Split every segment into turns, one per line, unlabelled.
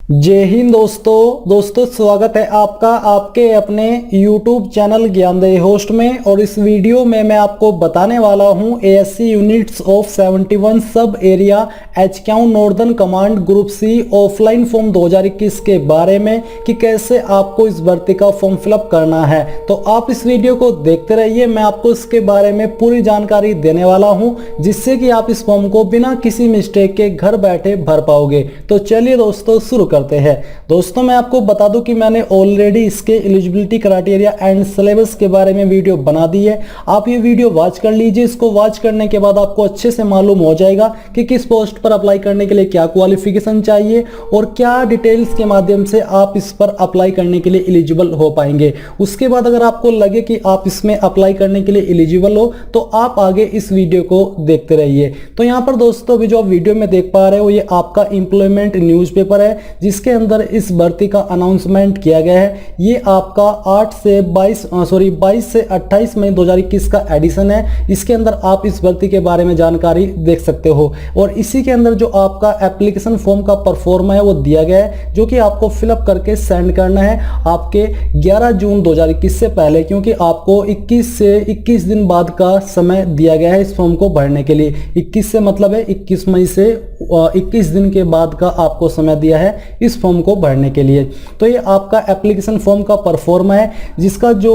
जय हिंद दोस्तों स्वागत है आपका आपके अपने YouTube चैनल ज्ञानदेही होस्ट में। और इस वीडियो में मैं आपको बताने वाला हूं ASC units of 71 sub area HQ northern command group C offline form 2021 के बारे में कि कैसे आपको इस भर्ती का फॉर्म फिलअप करना है। तो आप इस वीडियो को देखते रहिए, मैं आपको इसके बारे में पूरी जानकारी देने वाला हूं जिससे कि आप इस फॉर्म को बिना किसी मिस्टेक के घर बैठे भर पाओगे। तो चलिए दोस्तों शुरू करते हैं। दोस्तों मैं आपको बता दूं कि मैंने ऑलरेडी इसके एलिजिबिलिटी क्राइटेरिया एंड सिलेबस के बारे में वीडियो बना दी है। आप ये वीडियो वॉच कर लीजिए। इसको वॉच करने के बाद आपको अच्छे से मालूम हो जाएगा कि किस पोस्ट पर अप्लाई करने के लिए क्या क्वालिफिकेशन चाहिए और क्या डिटेल्स के माध्यम से आप इस पर अप्लाई करने के लिए एलिजिबल हो पाएंगे। उसके बाद अगर आपको लगे कि आप इसमें अप्लाई करने के लिए एलिजिबल हो तो आप आगे इस वीडियो को देखते रहिए। तो यहाँ पर दोस्तों अभी जो आप वीडियो में देख पा रहे हो ये आपका एम्प्लॉयमेंट न्यूज़पेपर है जिसके अंदर इस भर्ती का अनाउंसमेंट किया गया है। ये आपका 22 से 28 मई 2021 का एडिशन है। इसके अंदर आप इस भर्ती के बारे में जानकारी देख सकते हो और इसी के अंदर जो आपका एप्लीकेशन फॉर्म का परफॉर्मा है वो दिया गया है जो कि आपको फिलअप करके सेंड करना है आपके 11 जून 2021 से पहले, क्योंकि आपको 21 से 21 दिन बाद का समय दिया गया है इस फॉर्म को भरने के लिए। 21 से मतलब है 21 मई से 21 दिन के बाद का आपको समय दिया है इस फॉर्म को भरने के लिए। तो ये आपका एप्लीकेशन फॉर्म का परफॉर्मा है जिसका जो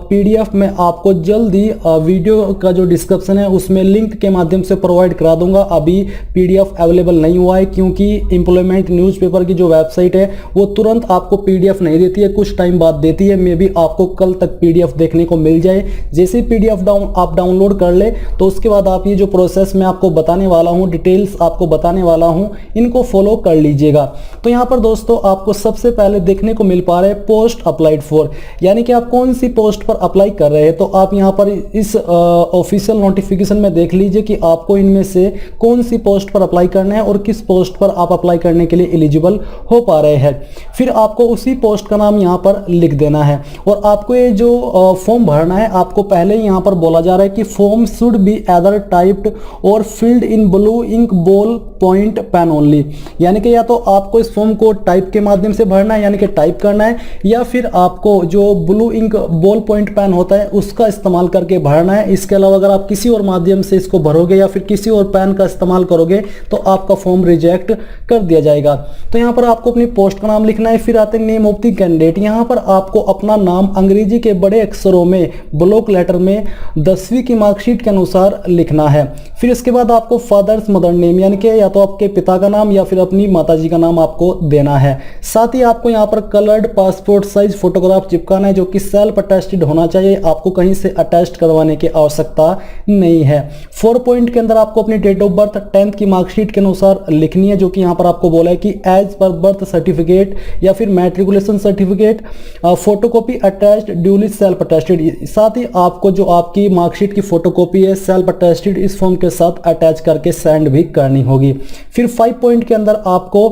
PDF में आपको जल्दी वीडियो का जो डिस्क्रिप्शन है उसमें लिंक के माध्यम से प्रोवाइड करा दूंगा। अभी PDF अवेलेबल नहीं हुआ है क्योंकि एम्प्लॉयमेंट न्यूज़पेपर की जो वेबसाइट है वो तुरंत आपको PDF नहीं देती है, कुछ टाइम बाद देती है। मे बी आपको कल तक PDF देखने को मिल जाए। जैसे ही PDF आप डाउनलोड कर ले तो उसके बाद आप ये जो प्रोसेस मैं आपको बताने वाला हूँ, डिटेल्स आपको बताने वाला हूँ, इनको फॉलो कर लीजिएगा। तो यहाँ पर दोस्तों आपको सबसे पहले देखने को मिल पा रहा है पोस्ट अप्लाइड फॉर, यानी कि आप कौन सी पोस्ट पर अप्लाई कर रहे हैं। तो आप यहाँ पर इस ऑफिशियल नोटिफिकेशन में देख लीजिए कि आपको इनमें से कौन सी पोस्ट पर अप्लाई करना है और किस पोस्ट पर आप अप्लाई करने के लिए एलिजिबल हो पा रहे हैं। फिर आपको उसी पोस्ट का नाम यहाँ पर लिख देना है और आपको ये जो फॉर्म भरना है आपको पहले ही यहाँ पर बोला जा रहा है कि form should be either typed और filled in blue ink ball point pen only, यानी कि या तो आपको इस फॉर्म को टाइप के माध्यम से भरना है यानी कि टाइप करना है, या फिर आपको जो blue ink ball point pen होता है उसका इस्तेमाल करके भरना है। इसके अलावा अगर आप किसी और माध्यम से इसको भरोगे या फिर किसी और पेन का इस्तेमाल करोगे तो आपका फॉर्म रिजेक्ट कर दिया जाएगा। तो यहाँ पर आपको अपनी पोस्ट का नाम लिखना है। फिर आते हैं नेम ऑफ द कैंडिडेट। यहाँ पर आपको अपना नाम अंग्रेजी के बड़े अक्षरों में ब्लॉक लेटर में 10वीं की मार्कशीट के अनुसार लिखना है। फिर इसके बाद आपको फादर्स मदर नेम यानी कि या तो आपके पिता का नाम या फिर अपनी माताजी का नाम आपको देना है। साथ ही आपको यहाँ पर कलर्ड पासपोर्ट साइज फोटोग्राफ चिपकाना है जो कि सेल्फ अटेस्टेड होना चाहिए, आपको कहीं से अटेस्ट करवाने की आवश्यकता नहीं है। 4 पॉइंट के अंदर आपको अपनी डेट ऑफ बर्थ 10th की मार्कशीट के अनुसार लिखनी है, जो कि यहाँ पर आपको बोला है कि एज पर बर्थ सर्टिफिकेट या फिर matriculation certificate photocopy attached duly self attested. साथ ही आपको जो आपकी मार्कशीट की फोटोकॉपी है सेल्फ अटेस्टेड इस फॉर्म के साथ अटैच करके सेंड भी करनी होगी। फिर 5 पॉइंट के अंदर आपको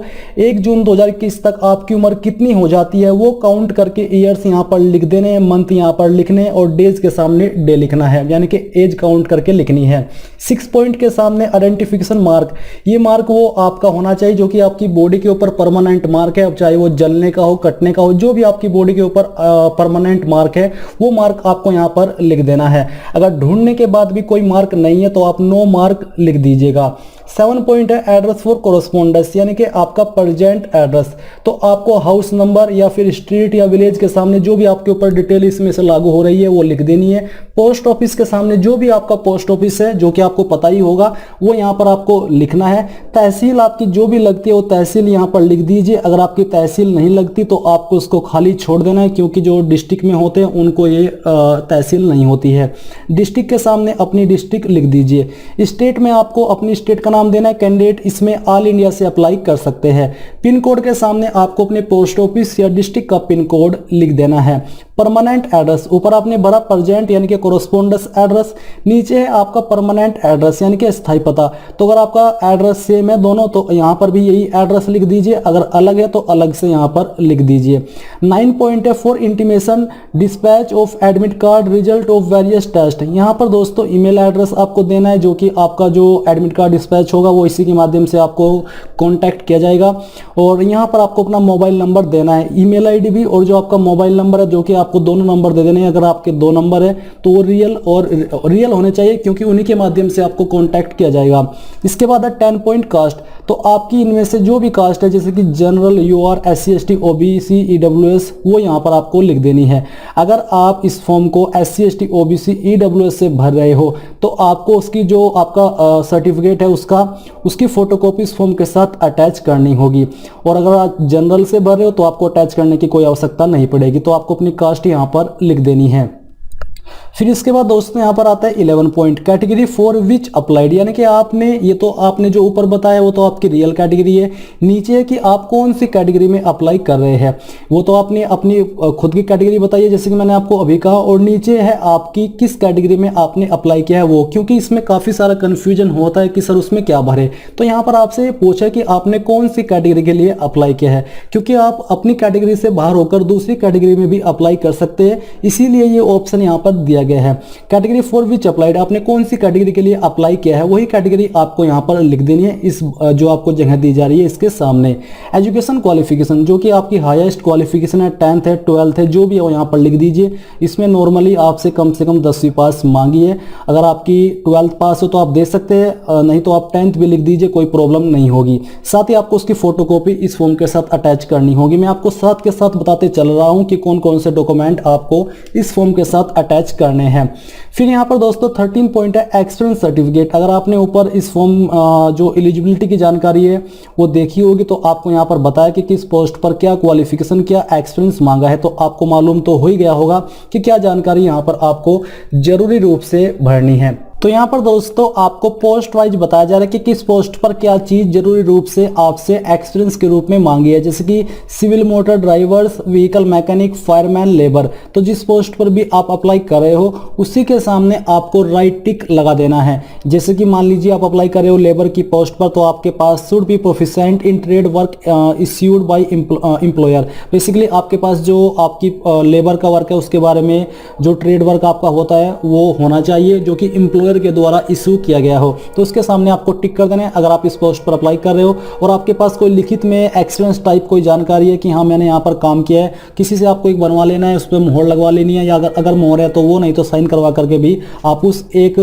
1 जून 2021 तक आपकी उम्र कितनी हो जाती है वो काउंट करके ईयर्स यहाँ पर लिख देने हैं, मंथ यहाँ पर लिखने और डेज के सामने डे लिखना है, यानी कि एज काउंट करके लिखनी है। 6 पॉइंट के सामने आइडेंटिफिकेशन मार्क, ये मार्क वो आपका होना चाहिए जो कि आपकी बॉडी के ऊपर परमानेंट मार्क है, अब चाहे वो जलने का हो, कटने का हो, जो भी आपकी बॉडी के ऊपर परमानेंट मार्क है वो मार्क आपको यहाँ पर लिख देना है। अगर ढूंढने के बाद भी कोई मार्क नहीं है तो आप नो मार्क लिख दीजिएगा। 7 पॉइंट है एड्रेस फॉर कोरोस्पोंडेंस, यानी कि आपका प्रेजेंट एड्रेस। तो आपको हाउस नंबर या फिर स्ट्रीट या विलेज के सामने जो भी आपके ऊपर डिटेल इसमें से लागू हो रही है वो लिख देनी है। पोस्ट ऑफिस के सामने जो भी आपका पोस्ट ऑफिस है जो कि आपको पता ही होगा वो यहाँ पर आपको लिखना है। तहसील आपकी जो भी लगती है वो तहसील यहाँ पर लिख दीजिए। अगर आपकी तहसील नहीं लगती तो आपको उसको खाली छोड़ देना है, क्योंकि जो डिस्ट्रिक्ट में होते हैं उनको ये तहसील नहीं होती है। डिस्ट्रिक्ट के सामने अपनी डिस्ट्रिक्ट लिख दीजिए। स्टेट में आपको अपनी स्टेट का नाम देना है। कैंडिडेट इसमें ऑल इंडिया से अप्लाई कर सकते हैं। पिन कोड के सामने आपको अपने पोस्ट ऑफिस या डिस्ट्रिक्ट का पिन कोड लिख देना है। परमानेंट एड्रेस, ऊपर आपने भरा प्रेजेंट यानी कि कोरोस्पोंडेंस एड्रेस, नीचे है आपका परमानेंट एड्रेस यानी कि स्थायी पता। तो अगर आपका एड्रेस सेम है दोनों तो यहाँ पर भी यही एड्रेस लिख दीजिए, अगर अलग है तो अलग से यहाँ पर लिख दीजिए। 9 पॉइंट है for intimation dispatch of admit card result of various test. यहाँ पर दोस्तों ईमेल एड्रेस आपको देना है जो कि आपका जो एडमिट कार्ड डिस्पैच सर्च होगा वो इसी के माध्यम से आपको कांटेक्ट किया जाएगा। और यहाँ पर आपको अपना मोबाइल नंबर देना है, ईमेल आईडी भी, और जो आपका मोबाइल नंबर है, जो कि आपको दोनों नंबर दे देने हैं। अगर आपके 2 नंबर है तो वो रियल होने चाहिए, क्योंककि उन्हीं के माध्यम से आपको कांटेक्ट किया जाएगा। इसके बाद है 10 पॉइंट कास्ट। तो आपकी इनमें से जो भी कास्ट है, जैसे कि general, UR, SC ST OBC EWS, वो यहाँ पर आपको लिख देनी है। अगर आप इस फॉर्म को SC ST OBC EWS से भर रहे हो तो आपको उसकी जो आपका सर्टिफिकेट है उसकी फोटोकॉपी इस फॉर्म के साथ अटैच करनी होगी। और अगर आप जनरल से भर रहे हो तो आपको अटैच करने की कोई आवश्यकता नहीं पड़ेगी। तो आपको अपनी कास्ट यहाँ पर लिख देनी है। फिर इसके बाद दोस्तों यहाँ पर आता है 11 point, category for which applied, यानी कि आपने जो ऊपर बताया वो तो आपकी रियल कैटेगरी है। नीचे है कि आप कौन सी कैटेगरी में अप्लाई कर रहे हैं, वो तो आपने अपनी खुद की कैटेगरी बताई है, जैसे कि मैंने आपको अभी कहा। और नीचे है आपकी किस कैटेगरी में आपने अप्लाई किया है वो, क्योंकि इसमें काफ़ी सारा कन्फ्यूजन होता है कि सर उसमें क्या भरे। तो यहाँ पर आपसे पूछा कि आपने कौन सी कैटेगरी के लिए अप्लाई किया है, क्योंकि आप अपनी कैटेगरी से बाहर होकर दूसरी कैटेगरी में भी अप्लाई कर सकते हैं, इसीलिए ये ऑप्शन यहाँ पर दिया गया है। कैटेगरी फॉर विच अप्लाइड, आपने कौन सी कैटेगरी के लिए अप्लाई किया है वही कैटेगरी आपको यहाँ पर लिख देनी है, इस जो आपको जगह दी जा रही है इसके सामने। एजुकेशन क्वालिफिकेशन, जो कि आपकी हाईएस्ट क्वालिफिकेशन है, 10th है, 12th है, जो भी है वो यहाँ पर लिख दीजिए। इसमें नॉर्मली आपसे कम से कम 10वीं पास मांगी है। अगर आपकी 12th पास हो तो आप दे सकते हैं, नहीं तो आप 10th भी लिख दीजिए, कोई प्रॉब्लम नहीं होगी। साथ ही आपको उसकी फोटोकॉपी इस फॉर्म के साथ अटैच करनी होगी। मैं आपको साथ के साथ बताते चल रहा हूँ कि कौन कौन से डॉक्यूमेंट आपको इस फॉर्म के साथ अटैच करने हैं। फिर यहाँ पर दोस्तों 13 पॉइंट है एक्सपीरियंस सर्टिफिकेट। अगर आपने ऊपर इस फॉर्म जो एलिजिबिलिटी की जानकारी है वो देखी होगी तो आपको यहाँ पर बताया कि किस पोस्ट पर क्या क्वालिफिकेशन, क्या एक्सपीरियंस मांगा है, तो आपको मालूम तो हो ही गया होगा कि क्या जानकारी यहाँ पर आपको जरूरी रूप से भरनी है। तो यहाँ पर दोस्तों आपको पोस्ट वाइज बताया जा रहा है कि किस पोस्ट पर क्या चीज जरूरी रूप से आपसे एक्सपीरियंस के रूप में मांगी है, जैसे कि civil motor drivers, vehicle mechanic, fireman, labour. तो जिस पोस्ट पर भी आप अप्लाई कर रहे हो उसी के सामने आपको राइट टिक लगा देना है। जैसे कि मान लीजिए आप अप्लाई कर रहे हो लेबर की पोस्ट पर, तो आपके पास should be proficient in trade work issued by employer. Basically आपके पास जो आपकी लेबर का वर्क है उसके बारे में जो ट्रेड वर्क आपका होता है वो होना चाहिए, जो कि एम्प्लॉयर के द्वारा इशू किया गया हो। तो उसके सामने आपको टिक कर देना है अगर आप इस पोस्ट पर अप्लाई कर रहे हो और आपके पास कोई लिखित में एक्सपीरियंस टाइप कोई जानकारी है कि हाँ मैंने यहाँ पर काम किया है। किसी से आपको एक बनवा लेना है, उस पर मोहर लगवा लेनी है, या अगर मोहर है तो वो, नहीं तो साइन करवा करके भी आप उस एक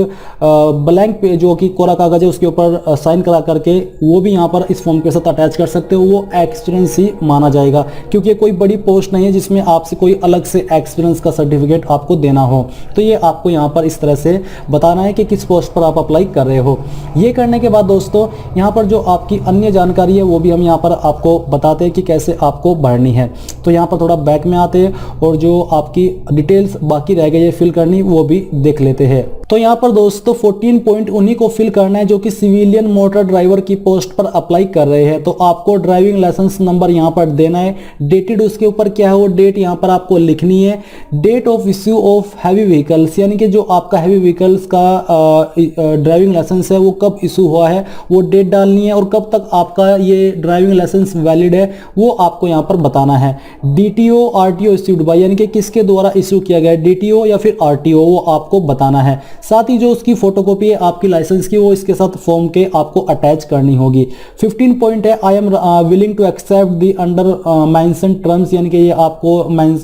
ब्लैंक पे जो कि कोरा कागज है उसके ऊपर साइन करा करके वो भी यहाँ पर इस फॉर्म के साथ अटैच कर सकते हो। वो एक्सपीरियंस ही माना जाएगा, क्योंकि कोई बड़ी पोस्ट नहीं है जिसमें आपसे कोई अलग से एक्सपीरियंस का सर्टिफिकेट आपको देना हो। तो ये आपको यहाँ पर इस तरह से बताना है कि किस पोस्ट पर आप अप्लाई कर रहे हो। ये करने के बाद दोस्तों यहाँ पर जो आपकी अन्य जानकारी है वो भी हम यहाँ पर आपको बताते हैं कि कैसे आपको भरनी है। तो यहाँ पर थोड़ा बैक में आते हैं और जो आपकी डिटेल्स बाकी रह गई है फिल करनी वो भी देख लेते हैं। तो यहाँ पर दोस्तों 14 पॉइंट उन्हीं को फिल करना है जो कि सिविलियन मोटर ड्राइवर की पोस्ट पर अप्लाई कर रहे हैं। तो आपको ड्राइविंग लाइसेंस नंबर यहाँ पर देना है, डेटेड उसके ऊपर क्या है वो डेट यहाँ पर आपको लिखनी है। Date of issue of heavy vehicles, यानी कि जो आपका हैवी व्हीकल्स का ड्राइविंग लाइसेंस है वो कब इशू हुआ है वो डेट डालनी है, और कब तक आपका ये ड्राइविंग लाइसेंस वैलिड है वो आपको यहाँ पर बताना है। DTO RTO इश्यूड बाय, यानी कि किसके द्वारा इशू किया गया है, DTO या फिर RTO, वो आपको बताना है। साथ ही जो उसकी फोटोकॉपी है आपकी लाइसेंस की वो इसके साथ फॉर्म के आपको अटैच करनी होगी। 15 पॉइंट है I am willing to accept the under mention terms, यानी कि ये आपको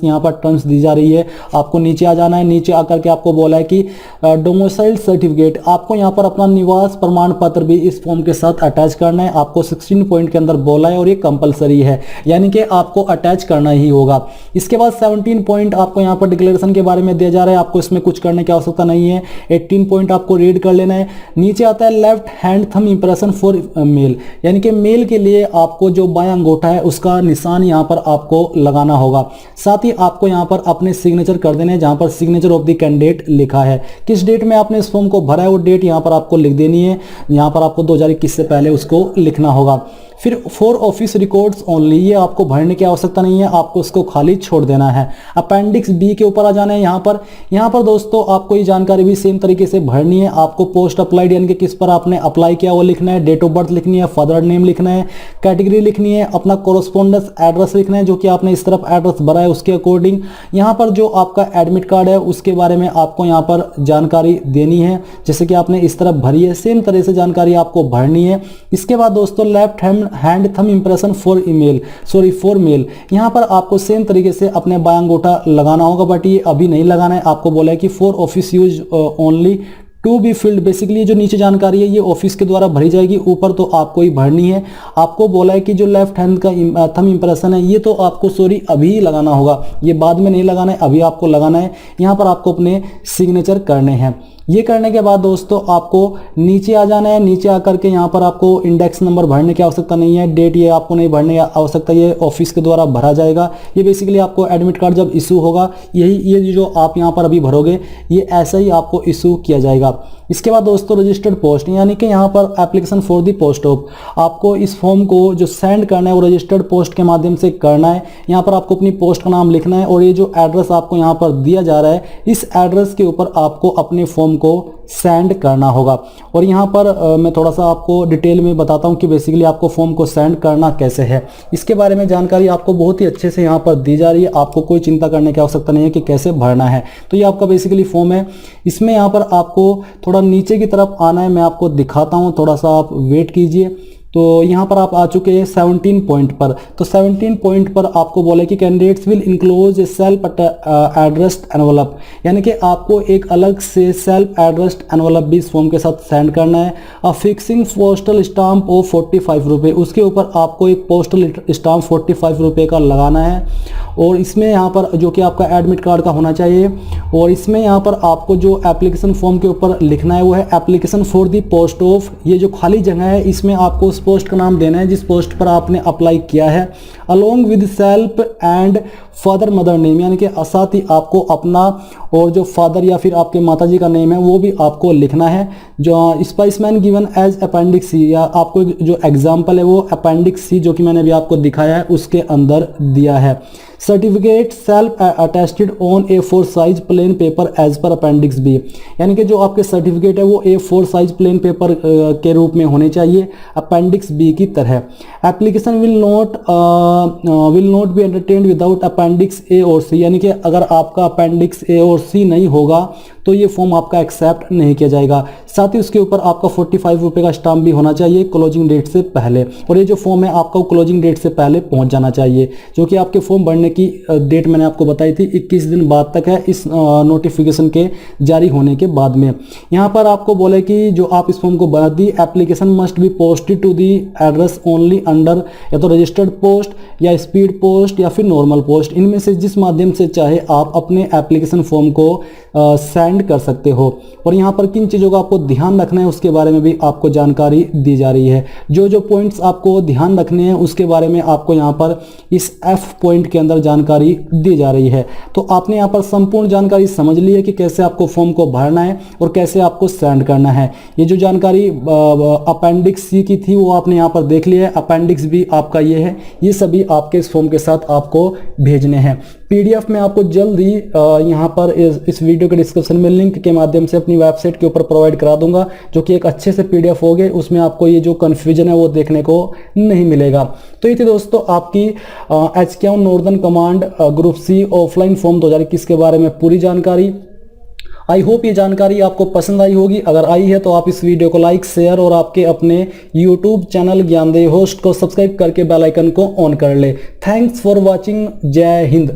यहाँ पर टर्म्स दी जा रही है। आपको नीचे आ जाना है, नीचे आकर के आपको बोला है कि डोमिसाइल सर्टिफिकेट, आपको यहाँ पर अपना निवास प्रमाण पत्र भी इस फॉर्म के साथ अटैच करना है। आपको 16 पॉइंट के अंदर बोला है और ये कंपलसरी है, यानी कि आपको अटैच करना ही होगा। इसके बाद 17 पॉइंट आपको यहाँ पर डिक्लेरेशन के बारे में दिया जा रहा है, आपको इसमें कुछ करने की आवश्यकता नहीं है। 18 पॉइंट आपको रीड कर लेना है। नीचे आता है left hand thumb impression for male, यानी कि मेल के लिए आपको जो बायां अंगूठा है उसका निशान यहाँ पर आपको लगाना होगा। साथ ही आपको यहाँ पर अपने सिग्नेचर कर देने हैं, जहां पर सिग्नेचर ऑफ द कैंडिडेट लिखा है। किस डेट में आपने इस फॉर्म को भरा है वो डेट यहाँ पर आपको लिख देनी है। यहाँ पर आपको 2021 से पहले उसको लिखना होगा। फिर फॉर ऑफिस रिकॉर्ड्स ओनली, ये आपको भरने की आवश्यकता नहीं है, आपको उसको खाली छोड़ देना है। अपेंडिक्स बी के ऊपर आ जाना है। यहाँ पर दोस्तों आपको ये जानकारी भी सेम तरीके से भरनी है। आपको पोस्ट अप्लाइड यानी कि किस पर आपने अप्लाई किया वो लिखना है, डेट ऑफ बर्थ लिखनी है, फादर नेम लिखना है, कैटेगरी लिखनी है, अपना कोरोस्पोंडेंस एड्रेस लिखना है जो कि आपने इस तरफ एड्रेस भरा है उसके अकॉर्डिंग। यहाँ पर जो आपका एडमिट कार्ड है उसके बारे में आपको यहाँ पर जानकारी देनी है, जैसे कि आपने इस तरफ भरी है सेम तरह से जानकारी आपको भरनी है। इसके बाद दोस्तों left hand thumb impression for male, यहाँ पर आपको सेम तरीके से अपने बायां अंगूठा लगाना होगा, बट ये अभी नहीं लगाना है। आपको बोला है कि for office use only to be filled. Basically जो नीचे जानकारी है ये ऑफिस के द्वारा भरी जाएगी, ऊपर तो आपको ही भरनी है। आपको बोला है कि जो लेफ्ट हैंड का थंब इंप्रेशन है ये तो आपको अभी लगाना होगा, ये बाद में नहीं लगाना है, अभी आपको लगाना है। यहाँ पर आपको अपने सिग्नेचर करने हैं। ये करने के बाद दोस्तों आपको नीचे आ जाना है। नीचे आकर के यहाँ पर आपको इंडेक्स नंबर भरने की आवश्यकता नहीं है, डेट ये आपको नहीं भरने की आवश्यकता, ये ऑफिस के द्वारा भरा जाएगा। ये बेसिकली आपको एडमिट कार्ड जब इशू होगा ये जो आप यहाँ पर अभी भरोगे ये ऐसा ही आपको इशू किया जाएगा। इसके बाद दोस्तों रजिस्टर्ड पोस्ट, यानी कि यहाँ पर application for the post of, आपको इस फॉर्म को जो सेंड करना है वो रजिस्टर्ड पोस्ट के माध्यम से करना है। यहाँ पर आपको अपनी पोस्ट का नाम लिखना है और ये जो एड्रेस आपको यहाँ पर दिया जा रहा है इस एड्रेस के ऊपर आपको अपने फॉर्म को सेंड करना होगा। और यहाँ पर मैं थोड़ा सा आपको डिटेल में बताता हूँ कि बेसिकली आपको फॉर्म को सेंड करना कैसे है। इसके बारे में जानकारी आपको बहुत ही अच्छे से यहाँ पर दी जा रही है, आपको कोई चिंता करने की आवश्यकता नहीं है कि कैसे भरना है। तो ये आपका बेसिकली फॉर्म है। इसमें यहाँ पर आपको थोड़ा नीचे की तरफ आना है, मैं आपको दिखाता हूँ, थोड़ा सा आप वेट कीजिए। तो यहाँ पर आप आ चुके हैं 17 पॉइंट पर। तो 17 पॉइंट पर आपको बोला कि candidates will enclose A self addressed envelope, यानी कि आपको एक अलग से सेल्फ एड्रेस्ड एनवलप भी इस फॉर्म के साथ सेंड करना है। फिक्सिंग पोस्टल स्टाम्प ऑफ 45 रुपये, उसके ऊपर आपको एक पोस्टल स्टाम्प 45 रुपये का लगाना है। और इसमें यहाँ पर जो कि आपका एडमिट कार्ड का होना चाहिए। और इसमें यहाँ पर आपको जो एप्लीकेशन फॉर्म के ऊपर लिखना है वो है application for the post of, ये जो खाली जगह है इसमें आपको उस पोस्ट का नाम देना है जिस पोस्ट पर आपने अप्लाई किया है, along with self and father mother name, यानी कि साथ ही आपको अपना और जो फादर या फिर आपके माताजी का नेम है वो भी आपको लिखना है। जो स्पाइसमैन गिवन एज अपेंडिक्स सी, या आपको जो एग्जाम्पल है वो अपेंडिक्स सी जो कि मैंने अभी आपको दिखाया है उसके अंदर दिया है। Certificate self attested on A4 size plain paper as per appendix B, यानी कि जो आपके सर्टिफिकेट है वो A4 साइज प्लेन पेपर के रूप में होने चाहिए अपेंडिक्स बी की तरह। Application will not be entertained without appendix A और सी, यानी कि अगर आपका अपेंडिक्स ए और सी नहीं होगा तो ये फॉर्म आपका एक्सेप्ट नहीं किया जाएगा। साथ ही उसके ऊपर आपका 45 रुपये का स्टाम्प भी होना चाहिए क्लोजिंग डेट से पहले। और ये जो फॉर्म है आपका क्लोजिंग डेट से पहले पहुंच जाना चाहिए, जो कि आपके फॉर्म भरने की डेट मैंने आपको बताई थी 21 दिन बाद तक है इस नोटिफिकेशन के जारी होने के बाद में। यहाँ पर आपको बोले कि जो आप इस फॉर्म को भर दी, application must be posted to the address only under या तो रजिस्टर्ड पोस्ट या स्पीड पोस्ट या फिर नॉर्मल पोस्ट, इनमें से जिस माध्यम से चाहे आप अपने एप्लीकेशन फॉर्म को सेंड कर सकते हो। और यहाँ पर किन चीज़ों का आपको ध्यान रखना है उसके बारे में भी आपको जानकारी दी जा रही है। जो जो पॉइंट्स आपको ध्यान रखने हैं उसके बारे में आपको यहाँ पर इस F पॉइंट के अंदर जानकारी दी जा रही है। तो आपने यहाँ पर संपूर्ण जानकारी समझ ली है कि कैसे आपको फॉर्म को भरना है और कैसे आपको सेंड करना है। ये जो जानकारी अपेंडिक्स सी की थी वो आपने यहाँ पर देख लिया है, अपेंडिक्स भी आपका ये है। ये सभी आपके इस फॉर्म के साथ आपको भेजने हैं। PDF में आपको जल्द ही यहाँ पर इस वीडियो के डिस्क्रिप्शन में लिंक के माध्यम से अपनी वेबसाइट के ऊपर प्रोवाइड करा दूंगा, जो कि एक अच्छे से PDF होगे, उसमें आपको ये जो कन्फ्यूजन है वो देखने को नहीं मिलेगा। तो ये थी दोस्तों आपकी HKM northern command group C offline form 2021 के बारे में पूरी जानकारी। आई होप ये जानकारी आपको पसंद आई होगी। अगर आई है तो आप इस वीडियो को लाइक, शेयर और आपके अपने YouTube चैनल ज्ञानदेव होस्ट को सब्सक्राइब करके बेल आइकन को ऑन कर ले। Thanks for watching. जय हिंद।